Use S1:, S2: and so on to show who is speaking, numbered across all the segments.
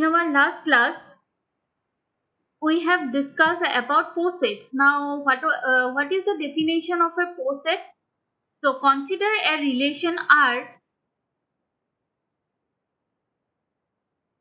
S1: in our last class, we have discussed about posets. Now, what is the definition of a poset? So, consider a relation R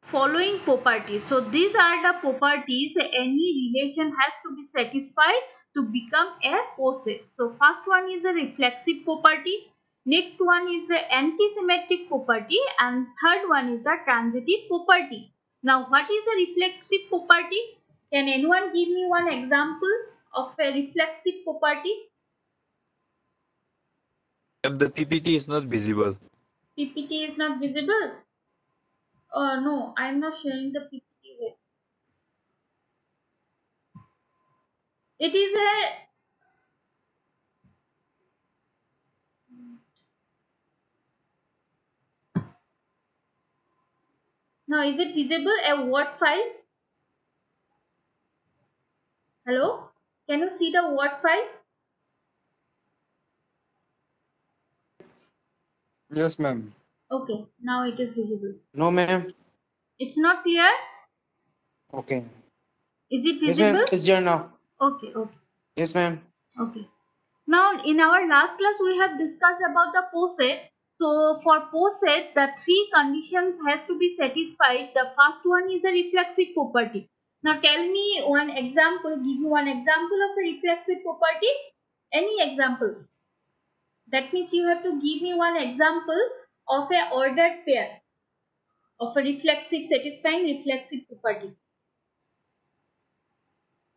S1: following properties. So, these are the properties any relation has to be satisfied to become a poset. So, first one is a reflexive property. Next one is the antisymmetric property, and third one is the transitive property. Now, what is a reflexive property? Can anyone give me one example of a reflexive property?
S2: If the PPT is not visible.
S1: PPT is not visible? No, I am not sharing the PPT with. It is a now is it visible a Word file? Hello? Can you see the Word file?
S3: Yes, ma'am.
S1: Okay, now it is visible.
S3: No, ma'am.
S1: It's not clear?
S3: Okay.
S1: Is it
S3: Yes,
S1: visible?
S3: ma'am. It's there now.
S1: Okay, okay.
S3: Yes, ma'am.
S1: Okay. Now, in our last class, we have discussed about the poset. So, for poset, the three conditions has to be satisfied. The first one is a reflexive property. Now, tell me one example. Give me one example of a reflexive property. Any example. That means you have to give me one example of a ordered pair of a reflexive, satisfying reflexive property.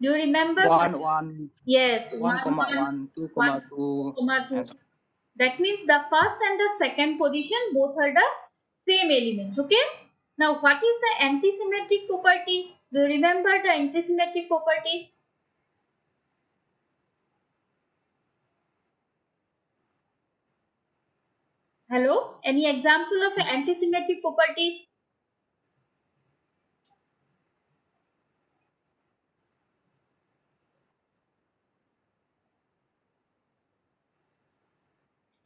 S1: Do you remember?
S4: 1, 1,
S1: Yes,
S4: 1, 1, 2, 2.
S1: And that means the first and the second position both are the same elements. Okay. Now, what is the antisymmetric property? Do you remember the antisymmetric property? Hello? Any example of an antisymmetric property?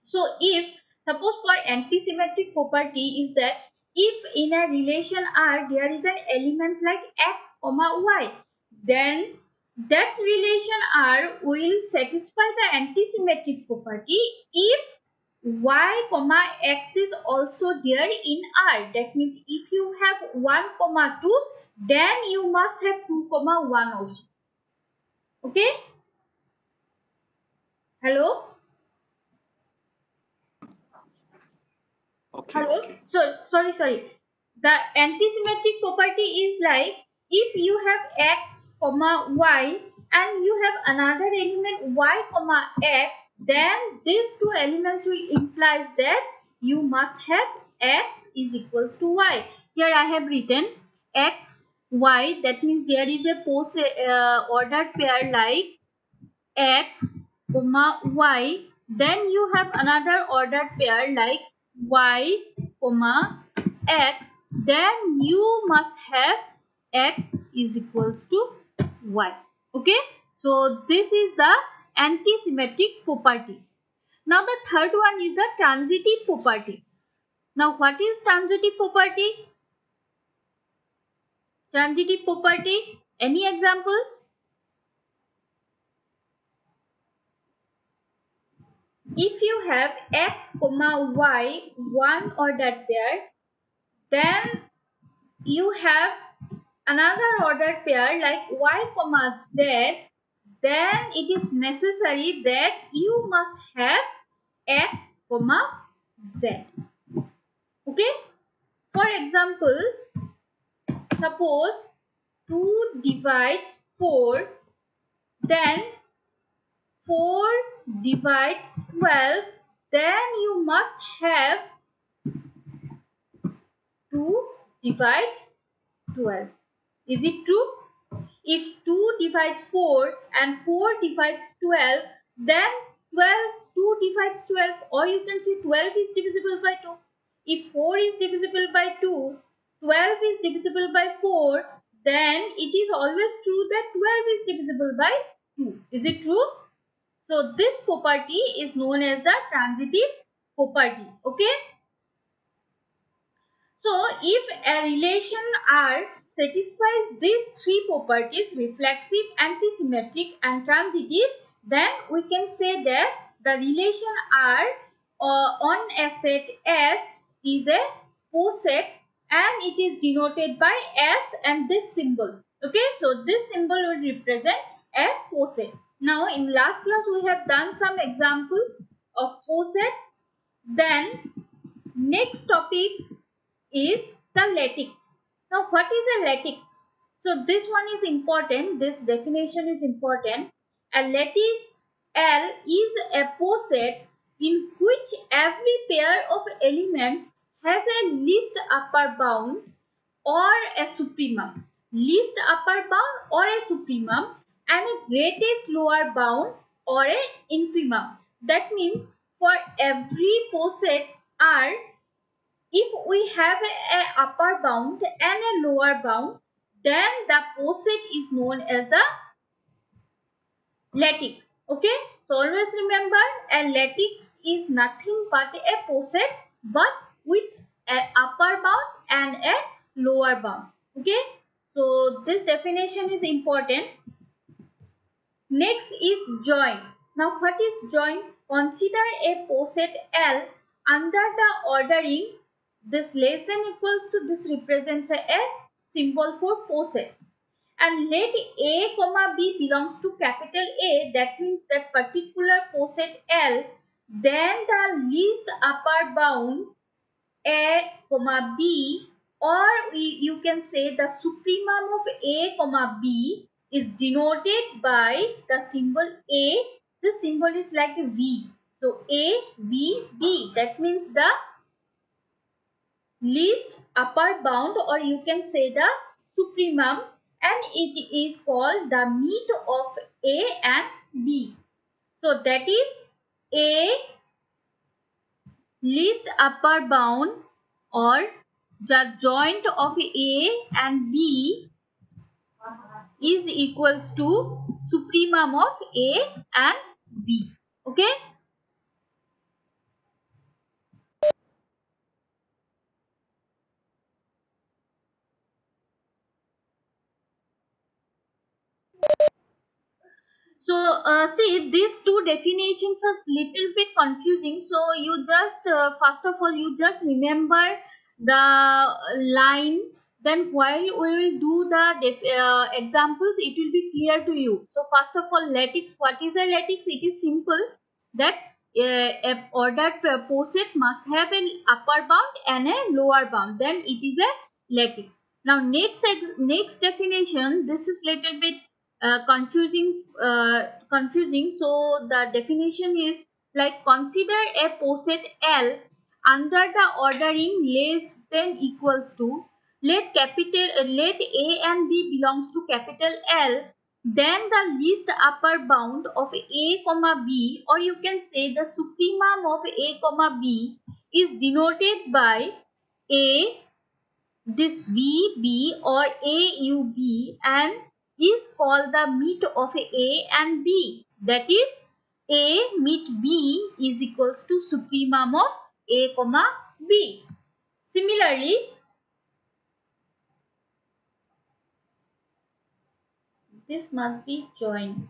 S1: So, if suppose for antisymmetric property is that if in a relation R there is an element like x comma y, then that relation R will satisfy the antisymmetric property if y comma x is also there in R. That means if you have 1 comma 2, then you must have 2 comma 1 also. Okay? Hello?
S2: Okay,
S1: Hello?
S2: okay.
S1: So, sorry. The antisymmetric property is like if you have x comma y and you have another element y comma x, then these two elements will implies that you must have x is equals to y. Here I have written x y. That means there is a ordered pair like x comma y. Then you have another ordered pair like y comma x. Then you must have x is equals to y. Okay. So this is the antisymmetric property. Now the third one is the transitive property. Now what is transitive property? Transitive property. Any example? If you have x comma y one ordered pair, then you have another ordered pair like y comma z, then it is necessary that you must have x comma z. Okay. For example, suppose 2 divides 4, then 4 divides 12, then you must have 2 divides 12. Is it true? If 2 divides 4 and 4 divides 12, then 2 divides 12, or you can say 12 is divisible by 2. If 4 is divisible by 2, 12 is divisible by 4, then it is always true that 12 is divisible by 2. Is it true? So this property is known as the transitive property. Okay. So if a relation R satisfies these three properties, reflexive, antisymmetric and transitive, then we can say that the relation R on a set S is a coset and it is denoted by S and this symbol. Okay, so this symbol will represent a coset. Now in last class we have done some examples of coset. Then next topic is the lattice. Now what is a lattice? So this one is important. This definition is important. A lattice L is a poset in which every pair of elements has a least upper bound or a supremum. Least upper bound or a supremum and a greatest lower bound or a infimum. That means for every poset R, if we have a upper bound and a lower bound, then the poset is known as the lattice. Okay, so always remember a lattice is nothing but a poset but with an upper bound and a lower bound. Okay, so this definition is important. Next is join. Now what is join? Consider a poset L under the ordering this less than equals to this represents a symbol for poset. And let A comma B belongs to capital A, that means that particular poset L, then the least upper bound A comma B, or you can say the supremum of A comma B is denoted by the symbol A. The symbol is like a V. So A, V, B, that means the least upper bound, or you can say the supremum, and it is called the meet of A and B. So that is A least upper bound or the joint of A and B is equals to supremum of A and B. Okay. So see, these two definitions are little bit confusing. So you just first of all you just remember the line. Then while we will do the examples, it will be clear to you. So first of all, lattice. What is a lattice? It is simple that a ordered poset must have an upper bound and a lower bound. Then it is a lattice. Now next definition. This is little bit confusing, so the definition is like consider a poset L under the ordering less than equals to let A and B belongs to capital L, then the least upper bound of A comma B, or you can say the supremum of A comma B is denoted by A, this VB or AUB, and is called the meet of A and B. That is A meet B is equals to supremum of A comma B. Similarly, this must be joined.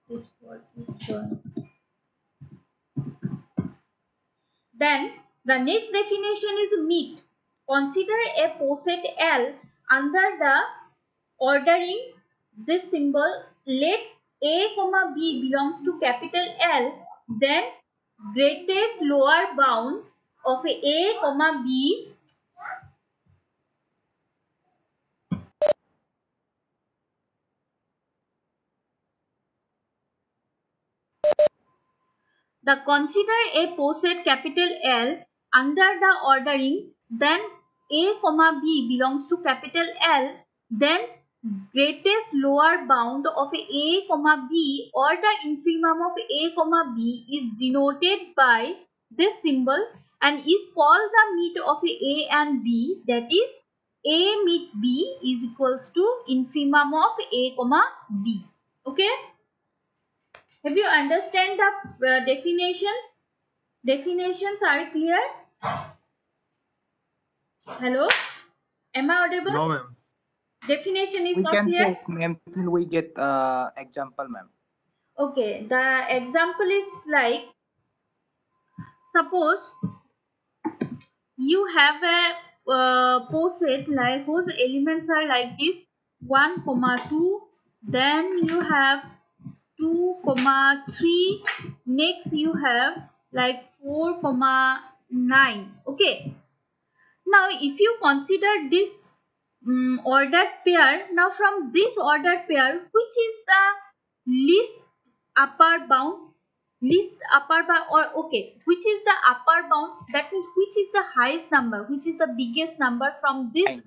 S1: This word is joined. Then the next definition is meet. Consider a poset L under the ordering this symbol. Let A comma B belongs to capital L, then greatest lower bound of A comma B consider a poset capital L under the ordering, then A comma B belongs to capital L, then greatest lower bound of A comma B or the infimum of A comma B is denoted by this symbol and is called the meet of A and B, that is A meet B is equals to infimum of A comma B. Okay. Have you understand the definitions? Definitions are clear? Hello? Am I audible?
S2: No, ma'am.
S1: Definition is
S4: We
S1: not
S4: can
S1: clear?
S4: say it, ma'am, till we get example, ma'am.
S1: Okay, the example is like, suppose you have a poset like whose elements are like this 1 comma 2, then you have 2 comma 3, next you have like 4 comma 9. Okay, now if you consider this ordered pair, now from this ordered pair, which is the least upper bound, or okay, which is the upper bound, that means which is the highest number, which is the biggest number from this
S4: 9.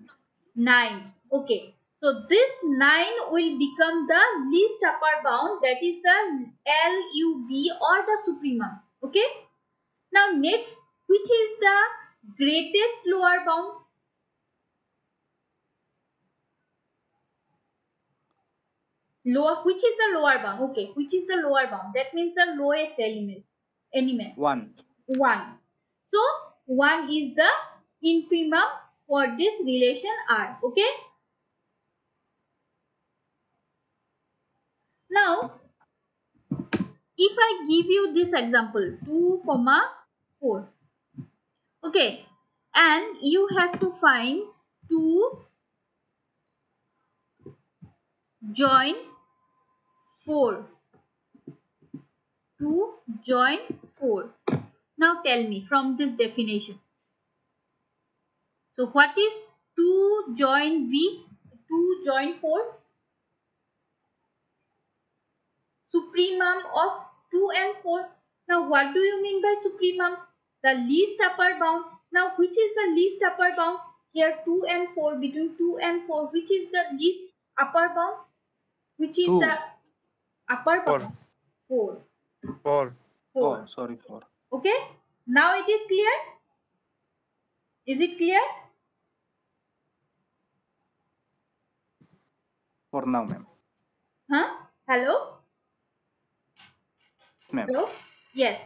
S1: 9. Okay, so this 9 will become the least upper bound, that is the LUB or the supremum. Okay, now next, which is the greatest lower bound? Which is the lower bound? Okay, which is the lower bound? That means the lowest element
S4: 1.
S1: 1. So 1 is the infimum for this relation R. Okay, now if I give you this example 2 comma 4, okay, and you have to find 2 join 4, 2 join 4. Now tell me from this definition. So what is 2 join V? 2 join 4? Supremum of 2 and 4. Now what do you mean by supremum? The least upper bound. Now which is the least upper bound? Here 2 and 4, between 2 and 4, which is the least upper bound? Which is
S4: 2.
S1: the upper
S2: Four.
S1: bound? 4.
S2: 4.
S1: 4.
S4: Oh, sorry, 4.
S1: Okay. Now it is clear? Is it clear?
S4: For now, ma'am.
S1: Huh? Hello?
S4: Ma'am.
S1: Hello? Yes.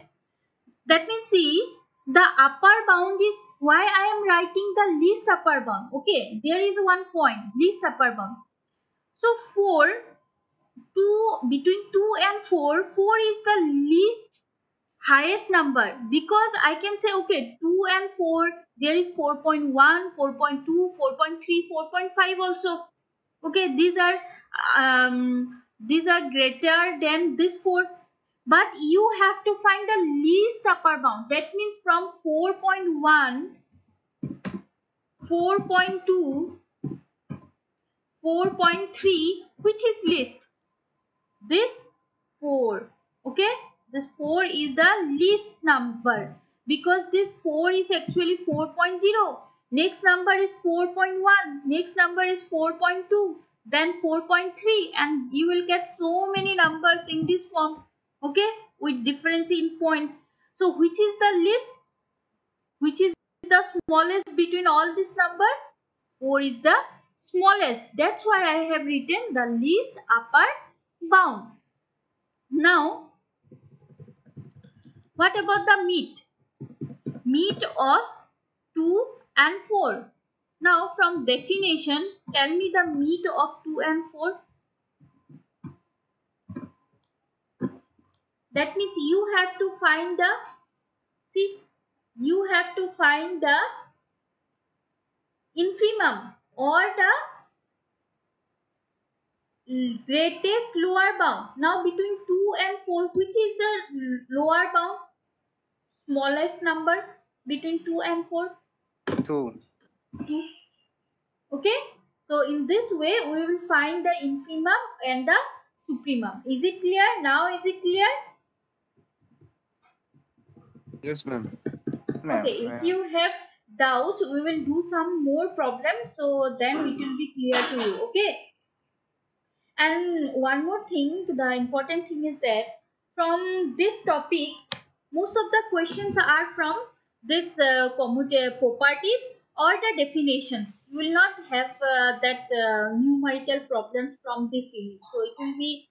S1: That means see, the upper bound is why I am writing the least upper bound. Okay, there is one point, least upper bound. So 4, 2, between 2 and 4, 4 is the least highest number, because I can say okay 2 and 4, there is 4.1, 4.2, 4.3, 4.5 also. Okay, these are greater than this 4, but you have to find the least upper bound. That means from 4.1, 4.2, 4.3, which is least? This 4. Okay, this 4 is the least number, because this 4 is actually 4.0. Next number is 4.1, next number is 4.2, then 4.3, and you will get so many numbers in this form. Okay, with difference in points. So which is the least? Which is the smallest between all this number? 4 is the smallest. That's why I have written the least upper bound. Now, what about the meet? Meet of 2 and 4. Now, from definition, tell me the meet of 2 and 4. That means you have to find the, see, you have to find the infimum or the greatest lower bound. Now, between 2 and 4, which is the lower bound? Smallest number between 2 and 4?
S4: 2.
S1: 2. Okay, so in this way we will find the infimum and the supremum. Is it clear? Now is it clear?
S2: Yes, ma'am.
S4: Ma'am.
S1: Okay, if you have doubts, we will do some more problems, so then it will be clear to you. Okay, and one more thing, the important thing is that from this topic, most of the questions are from this properties or the definitions. You will not have that numerical problems from this unit, so it will be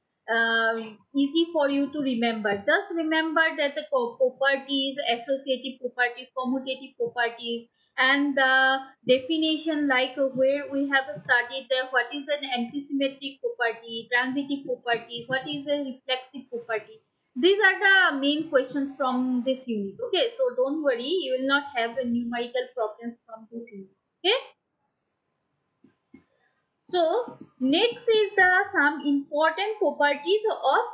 S1: easy for you to remember. Just remember that the properties, associative properties, commutative properties, and the definition, like where we have studied what is an antisymmetric property, transitive property, what is a reflexive property. These are the main questions from this unit. Okay, so don't worry, you will not have a numerical problems from this unit. Okay. So next is the some important properties of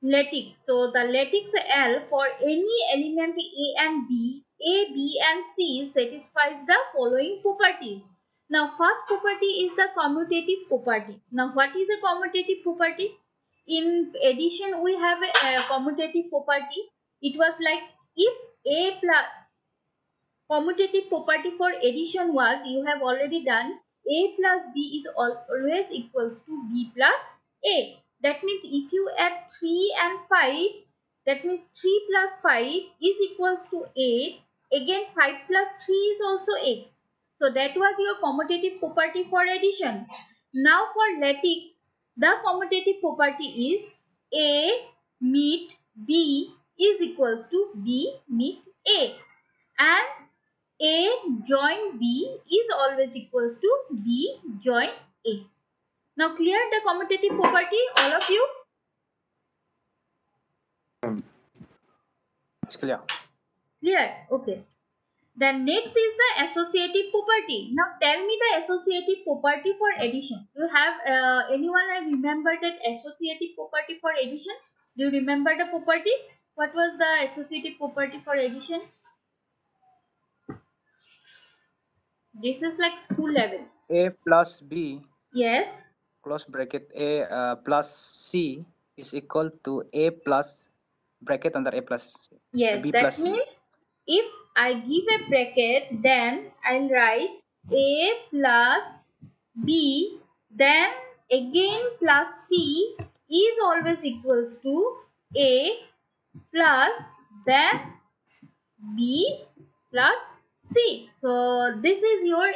S1: lattice. So the lattice L for any element A and B, A, B and C satisfies the following properties. Now first property is the commutative property. Now what is a commutative property? In addition we have a commutative property. It was like if A plus commutative property for addition was, you have already done, A plus B is always equals to B plus A. That means if you add 3 and 5, that means 3 plus 5 is equals to 8. Again 5 plus 3 is also 8. So that was your commutative property for addition. Now for lattice, the commutative property is A meet B is equals to B meet A. And A join B is always equals to B join A. Now clear the commutative property, all of you?
S4: It's clear.
S1: Clear? Okay. Then next is the associative property. Now tell me the associative property for addition. Do you have anyone remember that associative property for addition? Do you remember the property? What was the associative property for addition? This is like school level.
S4: A plus B
S1: Yes.
S4: close bracket A plus C is equal to A plus bracket under A plus
S1: Yes,
S4: B
S1: that
S4: plus C.
S1: means if I give a bracket, then I'll write A plus B, then again plus C is always equals to A plus then B plus C. So this is your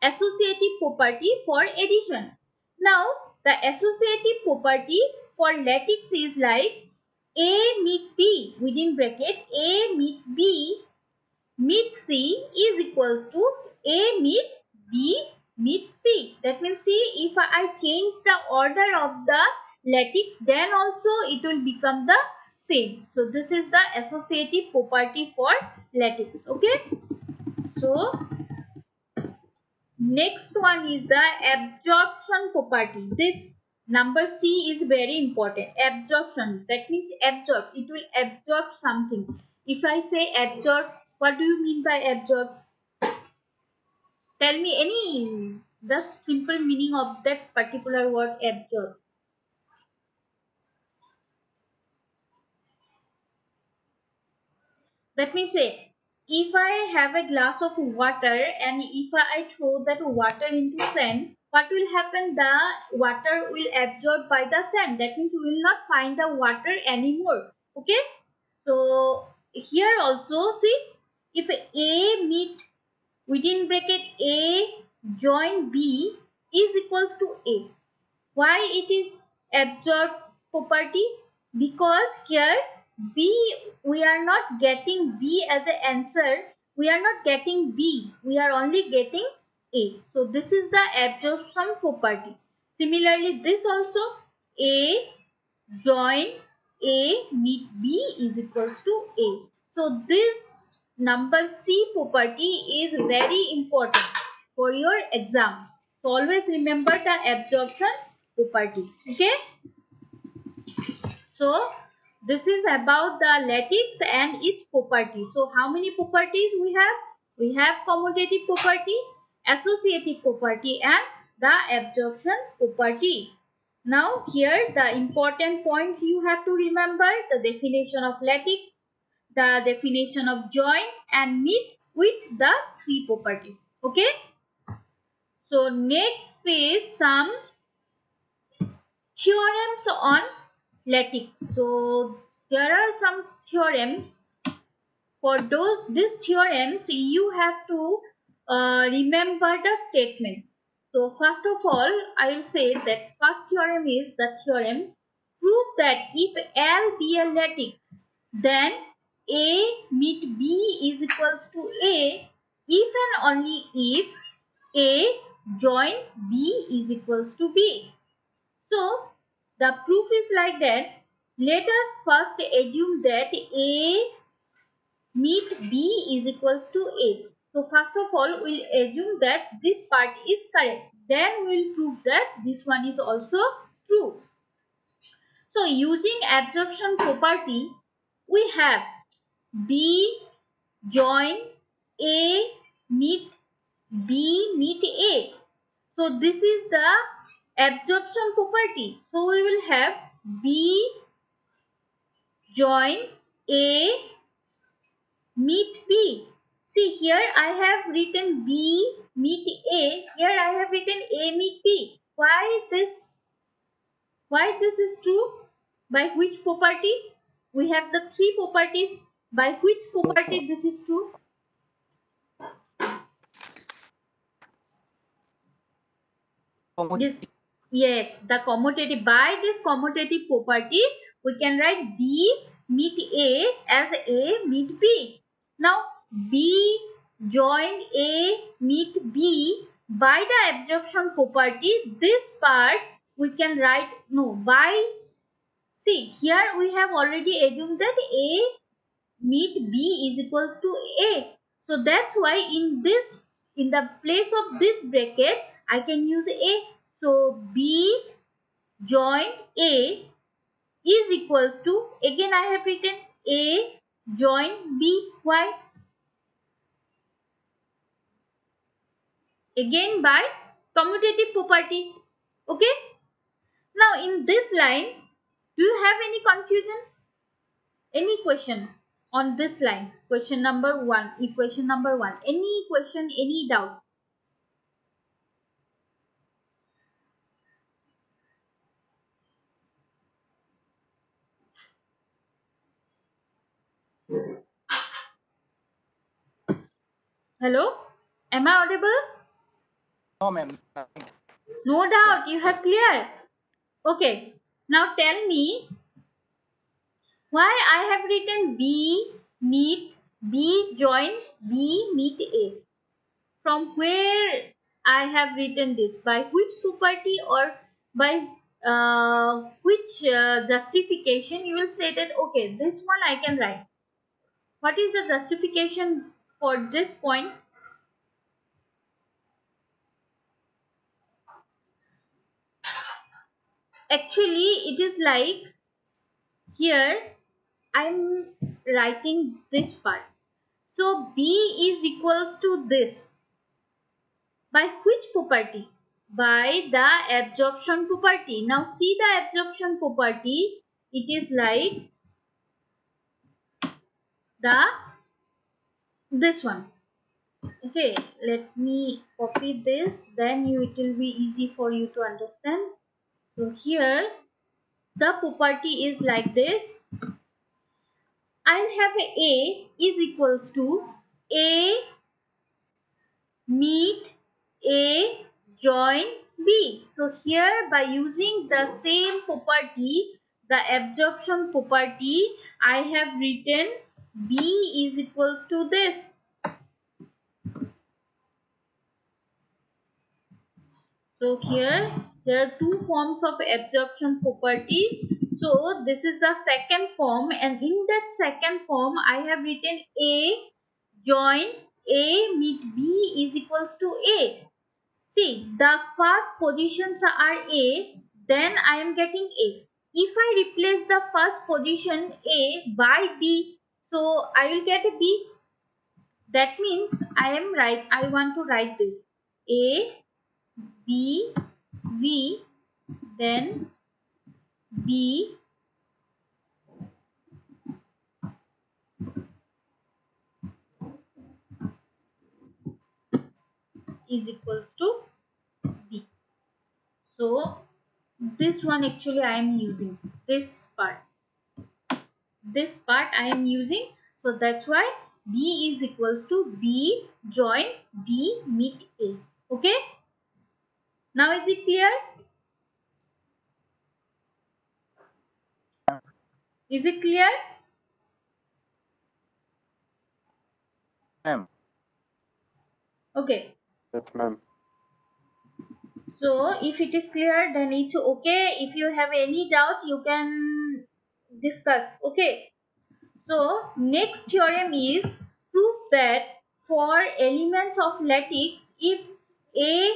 S1: associative property for addition. Now the associative property for lattice is like A meet B within bracket A meet B meet C is equals to A meet B meet C. That means see, if I change the order of the lattice, then also it will become the same. So this is the associative property for lattice. Okay. So next one is the absorption property. This number C is very important. Absorption. That means absorb. It will absorb something. If I say absorb, what do you mean by absorb? Tell me any the simple meaning of that particular word absorb. That means say, if I have a glass of water and if I throw that water into sand, what will happen? The water will absorb by the sand. That means we will not find the water anymore. Okay. So here also see, if A meet within bracket A join B is equals to A. Why it is absorb property? Because here B, we are not getting B as an answer. We are not getting B. We are only getting A. So this is the absorption property. Similarly, this also A join A meet B is equals to A. So this number C property is very important for your exam. So always remember the absorption property. Okay. So this is about the lattice and its property. So how many properties we have? We have commutative property, associative property and the absorption property. Now here the important points you have to remember: the definition of lattice, the definition of join and meet with the three properties. Okay. So next is some theorems on lattice. So there are some theorems. For these theorems, you have to remember the statement. So first of all, I will say that first theorem is the theorem prove that if L be a lattice, then A meet B is equals to A, if and only if A join B is equals to B. So the proof is like that. Let us first assume that A meet B is equals to A. So first of all, we'll assume that this part is correct. Then we'll prove that this one is also true. So using absorption property, we have B join A meet B meet A. So this is the absorption property. So we will have B join A meet B. See, here I have written B meet A. Here I have written A meet B. Why this? Why this is true? By which property? We have the three properties. By which property this is true? This, yes, the commutative. By this commutative property, we can write B meet A as A meet B. Now, B join A meet B by the absorption property. This part we can write, no, by, see, here we have already assumed that A meet B is equals to A. So that's why in the place of this bracket, I can use A. So B join A is equals to, again I have written A join B. Why? Again by commutative property. Okay. Now in this line, do you have any confusion? Any question on this line? Question number 1, equation number 1. Any question, any doubt? Hello? Am I audible?
S4: No, ma'am.
S1: No doubt, you have clear. Okay. Now tell me why I have written B meet B join B meet A. From where I have written this? By which property or by which justification you will say that okay, this one I can write. What is the justification for this point? Actually, it is like here I'm writing this part. So B is equals to this. By which property? By the absorption property. Now see the absorption property. It is like this one. Okay, let me copy this. Then it will be easy for you to understand. So here the property is like this. I'll have A is equals to A meet A join B. So here by using the same property, the absorption property, I have written B is equals to this. So here there are two forms of absorption property. So this is the second form, and in that second form I have written A join A meet B is equals to A. See, the first positions are A, then I am getting A. If I replace the first position A by B, so I will get a B. That means I want to write this A, B, V, then B is equals to B. So this one actually I am using this part. This part I am using. So that's why B is equals to B join B meet A. Okay. Now is it clear? Is it clear?
S4: Ma'am.
S1: Okay.
S2: Yes, ma'am.
S1: So if it is clear, then it's okay. If you have any doubts, you can discuss. Okay. So next theorem is prove that for elements of lattice, if A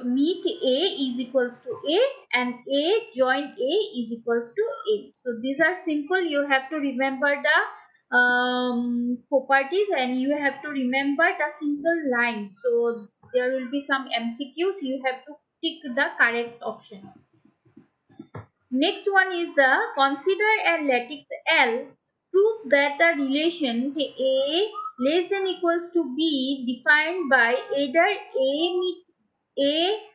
S1: meet A is equals to A and A join A is equals to A. So these are simple. You have to remember the properties and you have to remember the single line. So there will be some MCQs. You have to pick the correct option. Next one is the consider a lattice L. Prove that the relation A less than equals to B defined by either A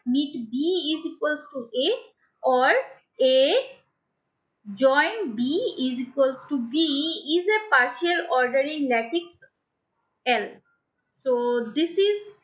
S1: meet B is equals to A or A join B is equals to B is a partial ordering lattice L. So this is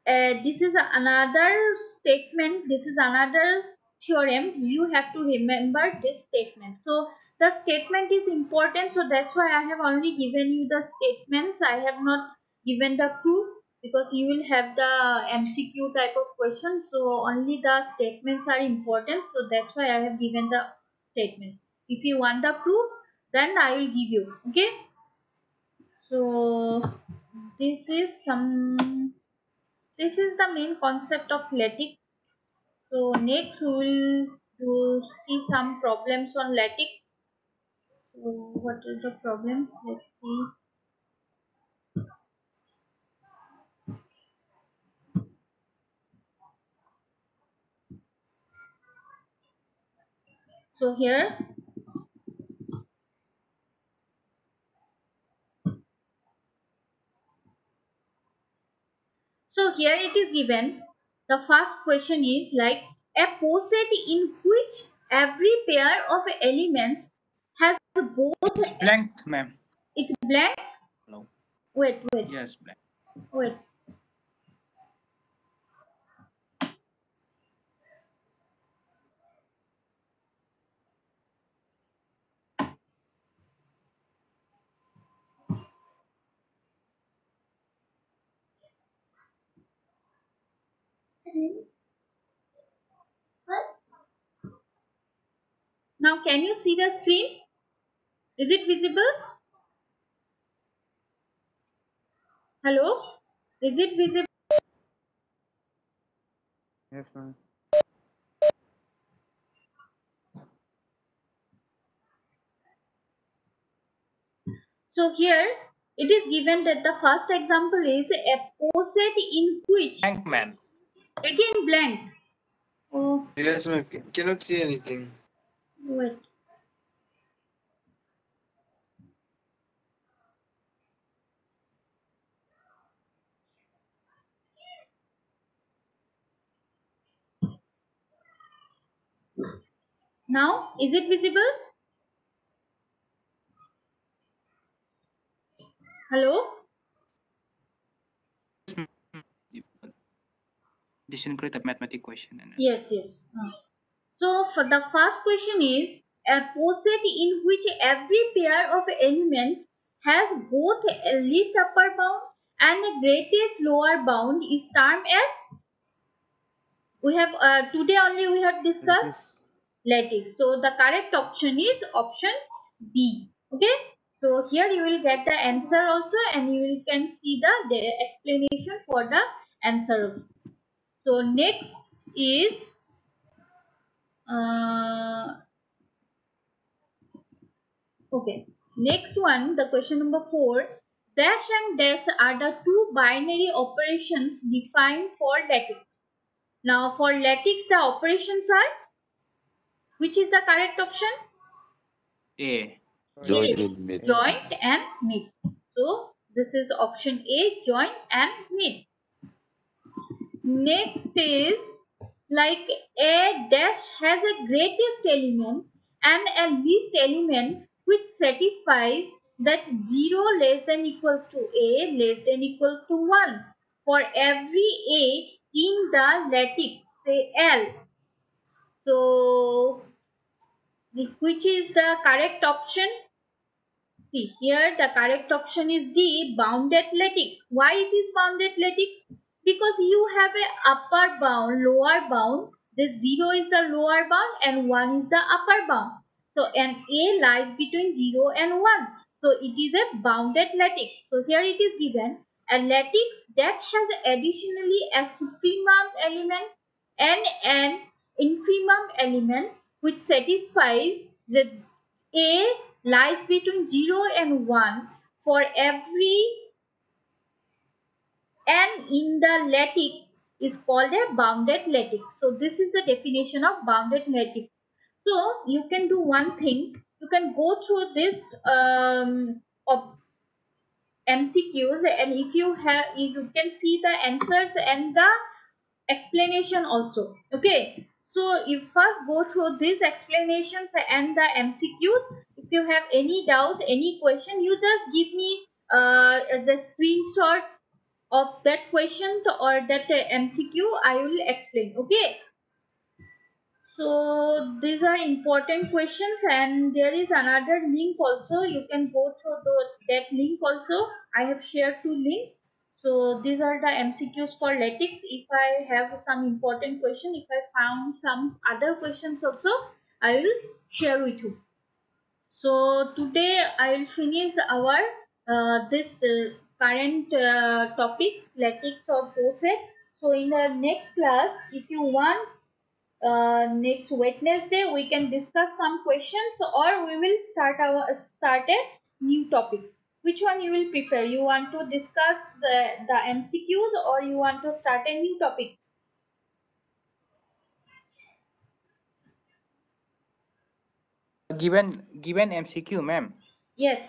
S1: another statement. This is another theorem. You have to remember this statement. So the statement is important. So that's why I have only given you the statements. I have not given the proof because you will have the MCQ type of question. So only the statements are important. So that's why I have given the statement. If you want the proof, then I will give you. Okay. So this is the main concept of lattice. So next we will see some problems on lattice. So what are the problems? Let's see. So here it is given. The first question is like a poset in which every pair of elements has both.
S4: It's blank, ma'am.
S1: It's blank.
S4: Hello.
S1: Wait.
S4: Yes, blank.
S1: Wait. Now can you see the screen? Is it visible? Hello? Is it visible?
S3: Yes, ma'am.
S1: So here it is given that the first example is a poset in which
S4: Blank, ma'am.
S1: again blank. Oh
S2: Yes, ma'am. Cannot see anything.
S1: wait. Now is it visible? Hello?
S4: Disintegrate mathematical question. And
S1: Yes. So for the first question is a poset in which every pair of elements has both a least upper bound and a greatest lower bound is termed as we have today only we have discussed lattice. So the correct option is option B. Okay. So here you will get the answer also and you will can see the explanation for the answer also. So next is okay. Next one, the question number 4. Dash and dash are the two binary operations defined for lattice. Now for lattice the operations are, which is the correct option?
S4: A.
S5: Joint with mid.
S1: Joint and mid. So this is option A, joint and mid. Next is like a dash has a greatest element and a least element which satisfies that 0 less than equals to A less than equals to 1 for every A in the lattice, say L. So which is the correct option? See here the correct option is D, bounded lattice. Why it is bounded lattice? Because you have a upper bound, lower bound. This 0 is the lower bound and 1 is the upper bound. So an A lies between 0 and 1. So it is a bounded lattice. So here it is given a lattice that has additionally a supremum element and an infimum element which satisfies the A lies between 0 and 1 for every n in the lattice is called a bounded lattice. So this is the definition of bounded lattice. So you can do one thing. You can go through this MCQs, and if you have, you can see the answers and the explanation also. Okay, so you first go through these explanations and the MCQs. If you have any doubts, any question, you just give me the screenshot of that question or that MCQ. I will explain. Okay, so these are important questions, and there is another link also. You can go through that link also. I have shared 2 links. So these are the MCQs for lattice. If I have some important question, if I found some other questions also, I will share with you. So today I will finish our this current topic, lattice or foreset. So in the next class, if you want, next Wednesday we can discuss some questions, or we will start a new topic. Which one you will prefer? You want to discuss the MCQs, or you want to start a new topic?
S4: Given MCQ, ma'am.
S1: Yes.